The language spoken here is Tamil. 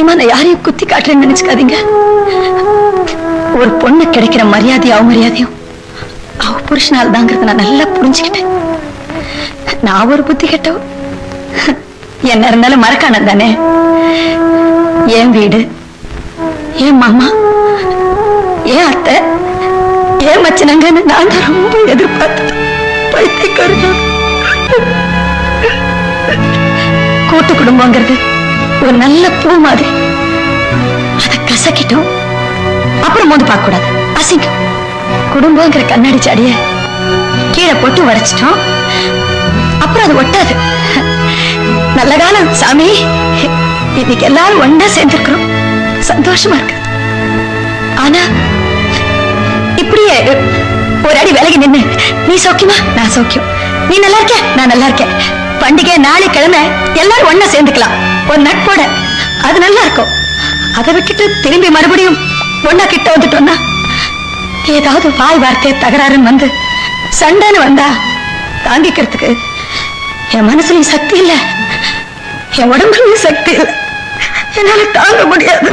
விஷயமா நான் யாரையும் குத்தி காட்டுறேன்னு நினைச்சுக்காதீங்க. ஒரு பொண்ணு கிடைக்கிற மரியாதையும் அவமரியாதையும் அவ புருஷனால் தாங்கிறத நான் நல்லா புரிஞ்சுக்கிட்டேன். நான் ஒரு புத்தி கெட்டவ. என்ன இருந்தாலும் மறக்கானது தானே. என் வீடு, என் மாமா, என் அத்தை, என் மச்சனங்கன்னு நான் தான் ரொம்ப எதிர்பார்த்தேன். கூட்டு குடும்பங்கிறது ஒரு நல்ல பூ மாதிரி. அதை கசக்கிட்டோம், அப்புறம் மோந்து பார்க்க கூடாது, அசிங்கம். குடும்பங்கிற கண்ணாடி சாடிய கீழே போட்டு வரைச்சிட்டோம், அப்புறம் அது ஒட்டாது. நல்ல காலம் சாமி. இன்னைக்கு எல்லாரும் ஒன்னா சேர்ந்திருக்கிறோம், சந்தோஷமா இருக்கு. ஆனா இப்படியே ஒரு அடி விலகி நின்னு நீ சௌக்கியமா நான் சௌக்கியம், நீ நல்லா இருக்க நான் நல்லா இருக்கேன், பண்டிகை நாளை கிழமை எல்லாரும் ஒன்னா சேர்ந்துக்கலாம் ஒரு நட்போட, அது நல்லா இருக்கும். அதை விட்டுட்டு திரும்பி மறுபடியும் ஒன்னா கிட்ட வந்துட்டோம்னா ஏதாவது வாய் வார்த்தை தகராறுன்னு வந்து சண்டைன்னு வந்தா தாங்கிக்கிறதுக்கு என் மனசுலயும் சக்தி இல்ல, என் உடம்புலயும் சக்தி இல்ல, என்னால தாங்க முடியாது.